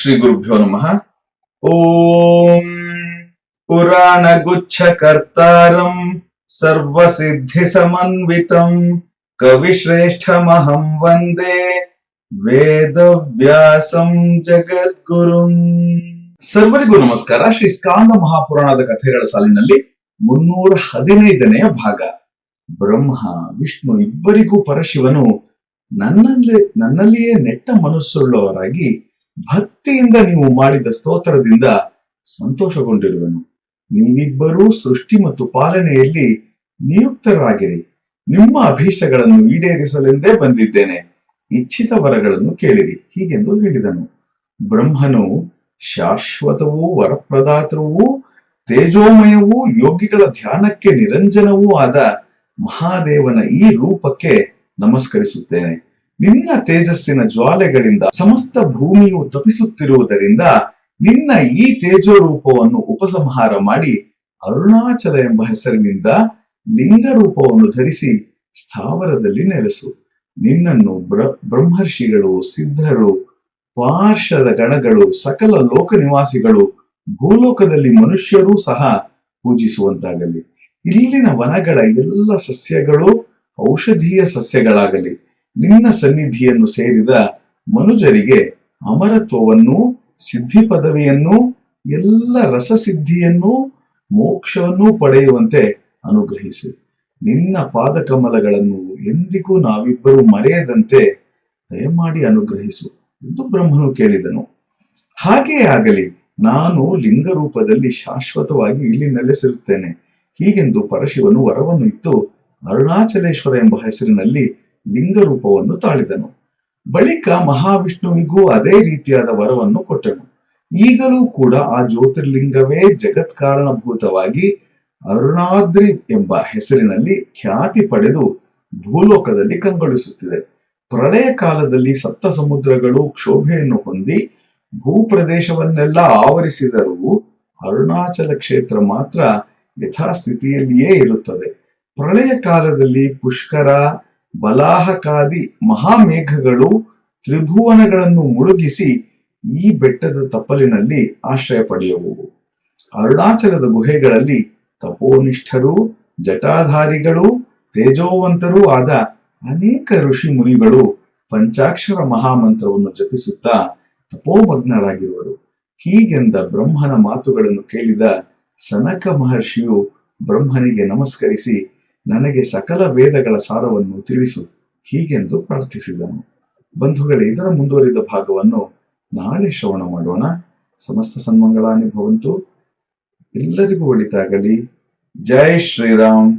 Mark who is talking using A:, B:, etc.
A: ಶ್ರೀ ಗುರುಭ್ಯೋ ನಮಃ. ಓಂ ಪುರಾಣ ಗುಚ್ಛ ಕರ್ತಾರಂ ಸರ್ವಸಿದ್ಧಿ ಸಮನ್ವಿತಂ ಕವಿಶ್ರೇಷ್ಠಮಹಂ ವಂದೇ ವೇದವ್ಯಾಸಂ ಜಗದ್ಗುರುಂ. ಸರ್ವರಿಗೂ ನಮಸ್ಕಾರ. ಶ್ರೀ ಸ್ಕಾಂದ ಮಹಾಪುರಾಣದ ಕಥೆಗಳ ಸಾಲಿನಲ್ಲಿ 315ನೆಯ ಭಾಗ. ಬ್ರಹ್ಮ ವಿಷ್ಣು ಇಬ್ಬರಿಗೂ ಪರಶಿವನು ನನ್ನಲ್ಲಿಯೇ ನೆಟ್ಟ ಮನಸ್ಸುಳ್ಳವರಾಗಿ ಭಕ್ತಿಯಿಂದ ನೀವು ಮಾಡಿದ ಸ್ತೋತ್ರದಿಂದ ಸಂತೋಷಗೊಂಡಿರುವನು. ನೀವಿಬ್ಬರೂ ಸೃಷ್ಟಿ ಮತ್ತು ಪಾಲನೆಯಲ್ಲಿ ನಿಯುಕ್ತರಾಗಿರಿ. ನಿಮ್ಮ ಅಭೀಷ್ಟಗಳನ್ನು ಈಡೇರಿಸಲೆಂದೇ ಬಂದಿದ್ದೇನೆ. ಇಚ್ಛಿತ ವರಗಳನ್ನು ಕೇಳಿರಿ ಹೀಗೆಂದು ಹೇಳಿದನು. ಬ್ರಹ್ಮನು ಶಾಶ್ವತವೂ ವರಪ್ರದಾತವೂ ತೇಜೋಮಯವೂ ಯೋಗಿಗಳ ಧ್ಯಾನಕ್ಕೆ ನಿರಂಜನವೂ ಆದ ಮಹಾದೇವನ ಈ ರೂಪಕ್ಕೆ ನಮಸ್ಕರಿಸುತ್ತೇನೆ. ನಿನ್ನ ತೇಜಸ್ಸಿನ ಜ್ವಾಲೆಗಳಿಂದ ಸಮಸ್ತ ಭೂಮಿಯು ತಪಿಸುತ್ತಿರುವುದರಿಂದ ನಿನ್ನ ಈ ತೇಜೋ ರೂಪವನ್ನು ಉಪಸಂಹಾರ ಮಾಡಿ ಅರುಣಾಚಲ ಎಂಬ ಹೆಸರಿನಿಂದ ಲಿಂಗ ರೂಪವನ್ನು ಧರಿಸಿ ಸ್ಥಾವರದಲ್ಲಿ ನೆಲೆಸು. ನಿನ್ನನ್ನು ಬ್ರಹ್ಮರ್ಷಿಗಳು, ಸಿದ್ಧರು, ಪಾರ್ಷದ ಗಣಗಳು, ಸಕಲ ಲೋಕ ನಿವಾಸಿಗಳು, ಭೂಲೋಕದಲ್ಲಿ ಮನುಷ್ಯರೂ ಸಹ ಪೂಜಿಸುವಂತಾಗಲಿ. ಇಲ್ಲಿನ ವನಗಳ ಎಲ್ಲ ಸಸ್ಯಗಳು ಔಷಧೀಯ ಸಸ್ಯಗಳಾಗಲಿ. ನಿನ್ನ ಸನ್ನಿಧಿಯನ್ನು ಸೇರಿದ ಮನುಜರಿಗೆ ಅಮರತ್ವವನ್ನು, ಸಿದ್ಧಿ ಪದವಿಯನ್ನು, ಎಲ್ಲ ರಸಸಿದ್ಧಿಯನ್ನು, ಮೋಕ್ಷವನ್ನೂ ಪಡೆಯುವಂತೆ ಅನುಗ್ರಹಿಸು. ನಿನ್ನ ಪಾದಕಮಲಗಳನ್ನು ಎಂದಿಗೂ ನಾವಿಬ್ಬರು ಮರೆಯದಂತೆ ದಯಮಾಡಿ ಅನುಗ್ರಹಿಸು ಎಂದು ಬ್ರಹ್ಮನು ಕೇಳಿದನು. ಹಾಗೆಯೇ ಆಗಲಿ, ನಾನು ಲಿಂಗ ರೂಪದಲ್ಲಿ ಶಾಶ್ವತವಾಗಿ ಇಲ್ಲಿ ನೆಲೆಸಿರುತ್ತೇನೆ ಹೀಗೆಂದು ಪರಶಿವನು ವರವನ್ನು ಇತ್ತು ಅರುಣಾಚಲೇಶ್ವರ ಎಂಬ ಹೆಸರಿನಲ್ಲಿ ಲಿಂಗ ರೂಪವನ್ನು ತಾಳಿದನು. ಬಳಿಕ ಮಹಾವಿಷ್ಣುವಿಗೂ ಅದೇ ರೀತಿಯಾದ ವರವನ್ನು ಕೊಟ್ಟನು. ಈಗಲೂ ಕೂಡ ಆ ಜ್ಯೋತಿರ್ಲಿಂಗವೇ ಜಗತ್ಕಾರಣಭೂತವಾಗಿ ಅರುಣಾದ್ರಿ ಎಂಬ ಹೆಸರಿನಲ್ಲಿ ಖ್ಯಾತಿ ಪಡೆದು ಭೂಲೋಕದಲ್ಲಿ ಕಂಗೊಳಿಸುತ್ತಿದೆ. ಪ್ರಳಯ ಕಾಲದಲ್ಲಿ ಸಪ್ತ ಸಮುದ್ರಗಳು ಕ್ಷೋಭೆಯನ್ನು ಹೊಂದಿ ಭೂಪ್ರದೇಶವನ್ನೆಲ್ಲ ಆವರಿಸಿದರೂ ಅರುಣಾಚಲ ಕ್ಷೇತ್ರ ಮಾತ್ರ ಯಥಾಸ್ಥಿತಿಯಲ್ಲಿಯೇ ಇರುತ್ತದೆ. ಪ್ರಳಯ ಕಾಲದಲ್ಲಿ ಪುಷ್ಕರ, ಬಲಾಹಕಾದಿ ಮಹಾಮೇಘಗಳು ತ್ರಿಭುವನಗಳನ್ನು ಮುಳುಗಿಸಿ ಈ ಬೆಟ್ಟದ ತಪ್ಪಲಿನಲ್ಲಿ ಆಶ್ರಯ ಪಡೆಯುವವು. ಅರುಣಾಚಲದ ಗುಹೆಗಳಲ್ಲಿ ತಪೋನಿಷ್ಠರು, ಜಟಾಧಾರಿಗಳು, ತೇಜೋವಂತರೂ ಆದ ಅನೇಕ ಋಷಿ ಮುನಿಗಳು ಪಂಚಾಕ್ಷರ ಮಹಾಮಂತ್ರವನ್ನು ಜಪಿಸುತ್ತಾ ತಪೋಮಗ್ನರಾಗಿರುವರು. ಹೀಗೆಂದ ಬ್ರಹ್ಮನ ಮಾತುಗಳನ್ನು ಕೇಳಿದ ಸನಕ ಮಹರ್ಷಿಯು ಬ್ರಹ್ಮನಿಗೆ ನಮಸ್ಕರಿಸಿ ನನಗೆ ಸಕಲ ವೇದಗಳ ಸಾರವನ್ನು ತಿಳಿಸು ಹೀಗೆಂದು ಪ್ರಾರ್ಥಿಸಿದನು. ಬಂಧುಗಳೇ, ಇದರ ಮುಂದುವರಿದ ಭಾಗವನ್ನು ನಾಳೆ ಶ್ರವಣ ಮಾಡೋಣ. ಸಮಸ್ತ ಸನ್ಮಂಗಳಾನಿ ಭವಂತು. ಎಲ್ಲರಿಗೂ ಒಳಿತಾಗಲಿ. ಜೈ ಶ್ರೀರಾಮ್.